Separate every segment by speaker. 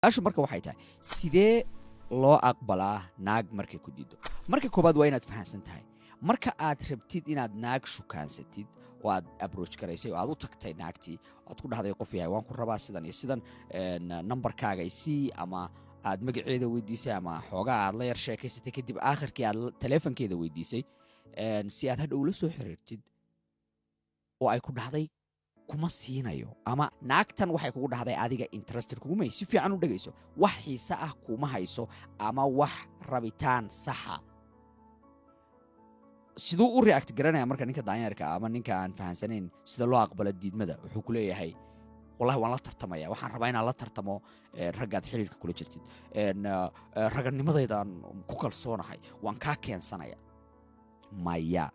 Speaker 1: ashu marka waxay tahay sidee loo aqbalaa naag markay ku diido marka koobaad waa inaad fahansan tahay marka aad rabtid inaad naag shukaansatid oo aad approach garaysay oo aad u tagtay naagtii aad ku dhahday qof yahay waan ku rabaa sidan iyo sidan numberkaaga isii ama aad magaceeda weydiisay ama xoogaa aad la yar sheekaysatay kadib aakhirkii aad taleefankeeda weydiisay si aad hadhow la soo xiriirtid oo ay ku dhahday kuma siinayo ama naagtan waxay kugu dhahday adiga interested kuguma si fiican u dhagayso wax xiisa ah kuma hayso ama wax rabitaan saxa sidoo u react garanaya marka ninka daanyarka ama ninka aan fahansanayn sida loo aqbalo diidmada wuxuu ku leeyahay wallahi waan la tartamaya waxaan rabaa inaan la tartamo raggaad xiriirka kula jirtid raganimadaydan ku kalsoonahay waan kaa keensanaya maya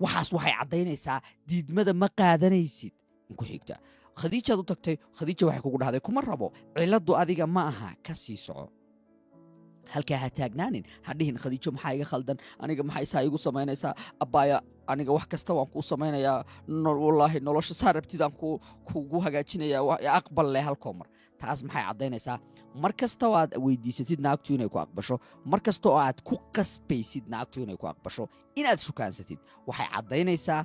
Speaker 1: waxaas waxay caddaynaysaa diidmada ma qaadanaysid in ku xigta khadiijaad u tagtay khadiija waxay kugu dhahday kuma rabo cilladdu adiga ma aha ka sii soco halkaa ha taagnaanin ha dhihin khadiijo maxaa iga khaldan aniga maxay saa igu samaynaysaa abbaaya aniga wax kasta waan kuu samaynayaa wallaahi nolosha saa rabtidaan kugu hagaajinayaa aqbal leh halkoo mar taas maxay caddaynaysaa mar kasta oo aad weydiisatid naagtu inay ku aqbasho mar kasta oo aad ku qasbaysid naagtu inay ku aqbasho inaad shukaansatid waxay caddaynaysaa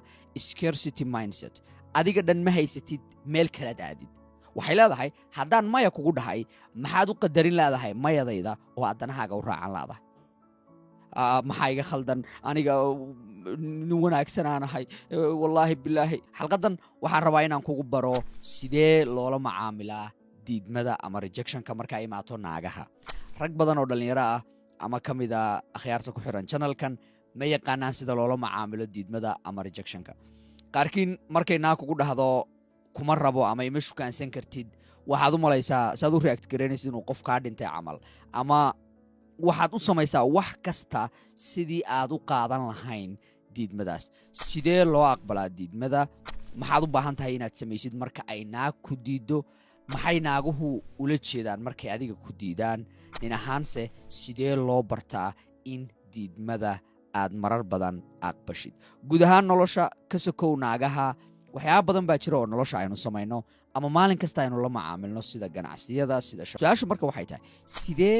Speaker 1: scarcity mindset adiga dhan ma haysatid meel kalaad aadid waxay leedahay haddaan maya kugu dhahay maxaad u qadarin leedahay mayadayda oo aad danahaaga u raacan leedahay maxaa iga khaldan aniga nin wanaagsan aan ahay wallaahi bilaahi xalqadan waxaan rabaa inaan kugu baro sidee loola macaamilaa diidmada ama rejectionka markaa imaato naagaha rag badan oo dhallinyaro ah ama ka mid a akhyaarta ku xiran channelkan ma yaqaanaan sida loola macaamilo diidmada ama rejectionka qaarkiin markay naag kugu dhahdo kuma rabo ama ima shukaansan kartid waxaad u malaysaa saad u react garaynaysid inuu qof kaa dhintay camal ama waxaad u samaysaa wax kasta sidii aad u qaadan lahayn diidmadaas sidee loo aqbalaa diidmada maxaad u baahan tahay inaad samaysid marka ay naag ku diiddo maxay naaguhu ula jeedaan markay adiga ku diidaan nin ahaanse sidee loo bartaa in diidmada aad marar badan aqbashid guud ahaan nolosha ka sokow naagaha waxyaaba badan baa jira oo nolosha aynu samayno ama maalin kasta aynu la macaamilno sida ganacsiyada sida su-aashu marka waxay tahay sidee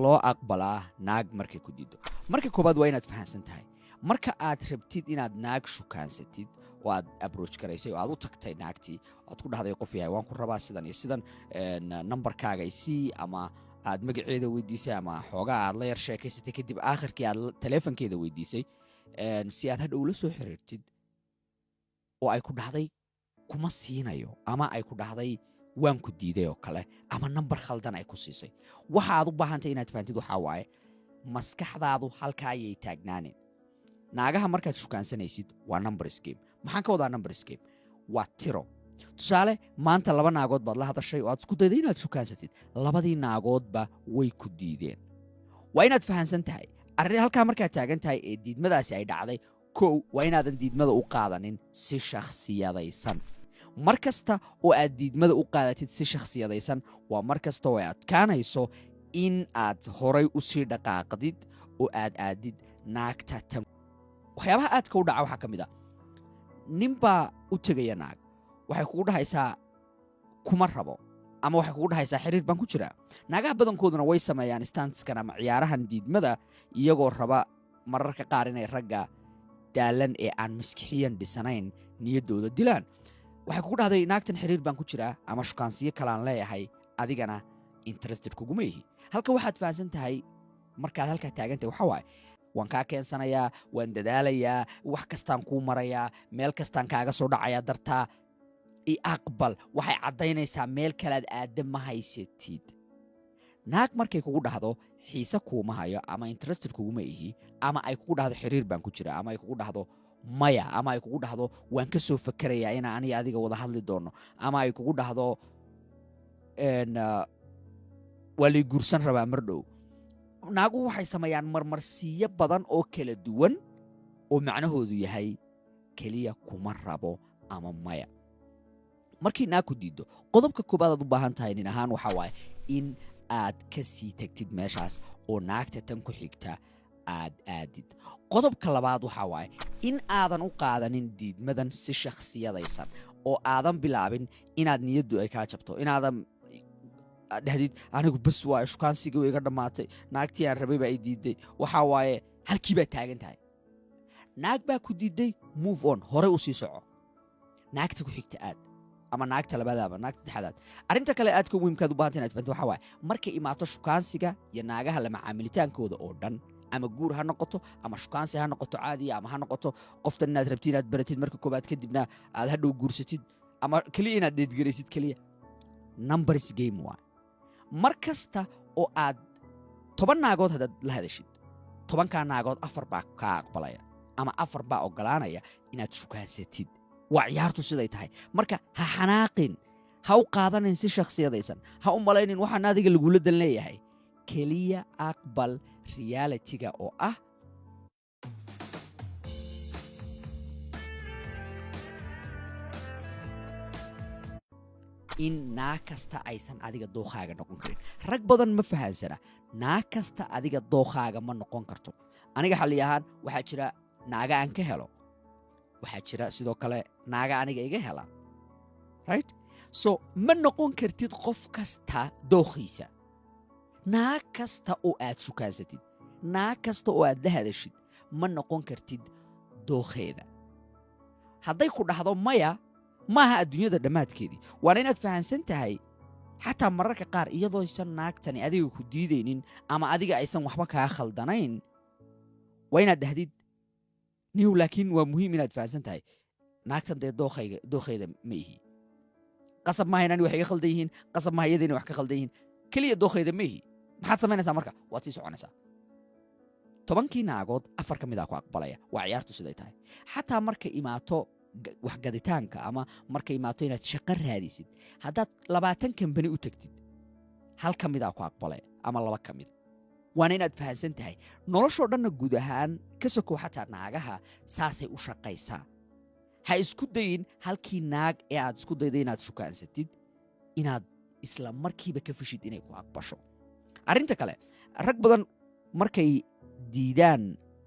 Speaker 1: loo aqbalaa naag markay ku diiddo marka koobaad waa inaad fahansan tahay marka aad rabtid inaad naag shukaansatid oo aad approach garaysay oo aad u tagtay naagtii aad ku dhahday qof yahay waan ku rabaa sidan iyo sidan numberkaaga isii ama aad magaceeda weydiisay ama xoogaa aad la yar sheekaysatay kadib aakhirkii aad taleefankeeda weydiisay si aad hadhow la soo xiriirtid oo ay ku dhahday kuma siinayo ama ay ku dhahday waan ku diiday oo kale ama number khaldan ay ku siisay waxa aad u baahantay inaad fahantid waxaa waaye maskaxdaadu halkaa ayay taagnaanin naagaha markaad shukaansanaysid waa number scheme maxaan ka wadaa number scheme waa tiro tusaale maanta 2 naagood baad la hadashay oo aad isku dayday inaad shukaansatid 2dii naagoodba way ku diideen waa inaad fahansan tahay arrin halkaa markaad taagan tahay ee diidmadaasi ay dhacday kow waa inaadan diidmada u qaadanin si shakhsiyadaysan mar kasta oo aad diidmada u qaadatid si shakhsiyadaysan waa mar kasta oo ay adkaanayso in aad horay u sii dhaqaaqdid oo aad aadid naagta tan waxyaabaha aadka u dhaca waxaa ka mid a ninbaa u tegaya naag waxay kugu dhahaysaa kuma rabo ama waxay kugu dhahaysaa xiriir baan ku jiraa naagaha badankooduna way sameeyaan stanskan ama ciyaarahan diidmada iyagoo raba mararka qaar inay ragga daalan ee aan maskixiyan dhisanayn niyaddooda dilaan waxay kugu dhahday naagtan xiriir baan ku jiraa ama shukaansiyo kalaan leeyahay adigana interested kuguma yihi halka waxaad fahansan tahay markaad halkaa taagantahay waxaa waaye waan kaa keensanayaa waan dadaalayaa wax kastaan kuu marayaa meel kastaan kaaga soo dhacayaa dartaa i aqbal waxay caddaynaysaa meel kalaad aadda ma haysatid naag markay kugu dhahdo xiise kuuma hayo ama interested kuguma ihi ama ay kugu dhahdo xiriir baan ku jira ama ay kugu dhahdo maya ama ay kugu dhahdo waan ka soo fakerayaa inaan aniga adiga wada hadli doono ama ay kugu dhahdo waa lay guursan rabaa mar dhow naaguhu waxay sameeyaan marmarsiiyo badan oo kala duwan oo macnahoodu yahay keliya kuma rabo ama maya markii naag ku diiddo qodobka koobaad aad u baahan tahay nin ahaan waxaa waaye in aad ka sii tagtid meeshaas oo naagta tan ku xigta aad aadid qodobka labaad waxaa waaye in aadan u qaadanin diidmadan si shakhsiyadaysan oo aadan bilaabin inaad niyaddu ay kaa jabto inaadan dhahdid anigu bas waaye shukaansigii way iga dhammaatay naagtii aan rabay baa i diiday waxaa waaye halkii baad taagan tahay naag baa ku diiday move on hore u sii soco naagta ku xigta aad ama naagta labaadaaba naagta saddexaadaad arrinta kale aadka muhiimkaad u baahanta inaad fahanto waxaa waaye markay imaato shukaansiga iyo naagaha la macaamilitaankooda oo dhan ama guur ha noqoto ama shukaansi ha noqoto caadiya ama ha noqoto qoftan inaad rabtid inaad baratid marka koobaad kadibna aad hadhow guursatid ama keliya inaad deedgaraysid keliya numbers game waa mar kasta oo aad 10 naagood haddaad la hadashid 10kaa naagood 4 baa kaa aqbalaya ama 4 baa ogolaanaya inaad shukaansatid waa ciyaartu siday tahay marka ha xanaaqin ha u qaadanin si shakhsiyadaysan ha u malaynin waxaan adiga lagula dan leeyahay keliya aqbal reality-ga oo ah in naag kasta aysan adiga dookhaaga noqon karin rag badan ma fahansana naag kasta adiga dookhaaga ma noqon karto aniga xalli ahaan waxaa jira naaga aan ka helo waxaa jira sidoo kale naaga aniga iga hela right so ma noqon kartid qof kasta dookhiisa naag kasta oo aad shukaansatid naag kasta oo aad la hadashid ma noqon kartid dookheeda hadday ku dhahdo maya maaha adduunyada dhammaadkeedii waana inaad fahansan tahay xataa mararka qaar iyadoo aysan naagtani adiga ku diidaynin ama adiga aysan waxba kaa khaldanayn waa inaad dhahdid niyow laakiin waa muhiim inaad fahansan tahay naagtan dee dookheeda ma ihi qasab maaha inani wax iga khaldan yihiin qasab maaha iyadayna wax ka khaldan yihiin keliya dookheeda ma ihi maxaad samaynaysaa marka waad sii soconaysaa 10kii naagood 4 ka midaa ku aqbalaya waa ciyaartu siday tahay xataa markay imaato waxgaditaanka ama markay imaato inaad shaqo raadisid haddaad 20 kambani u tagtid 1 ka midaa ku aqbalaya ama 2 ka mid waana inaad fahansan tahay noloshoo dhanna guud ahaan ka sokow xataa naagaha saasay u shaqaysaa ha isku dayin halkii naag ee aad isku dayda inaad shukaansatid inaad isla markiiba ka fishid inay ku aqbasho arrinta kale rag badan markay diidaan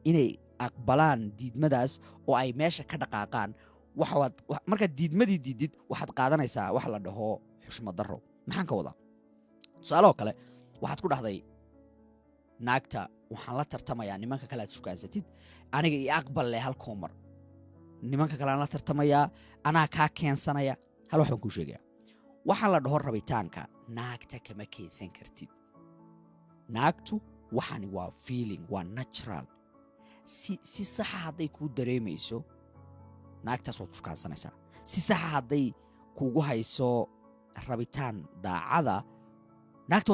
Speaker 1: inay aqbalaan diidmadaas oo ay meesha ka dhaqaaqaan markaad diidmadii diidid waxaad qaadanaysaa wax la dhaho xushmad darro maxaan ka wadaa tusaalehoo kale waxaad ku dhahday naagta waxaan la tartamayaa nimanka kale aad shukaansatid aniga io aqbal leh halkoo mar nimanka kale aan la tartamayaa anaa kaa keensanaya hal wax baan kuu sheegaya waxaa la dhaho rabitaanka naagta kama keensan kartid naagtu waxani waa feeling waa natural si saxa hadday kuu dareemayso naagtaas waad shukaansanaysaa si saxa hadday kuugu hayso rabitaan daacada naagta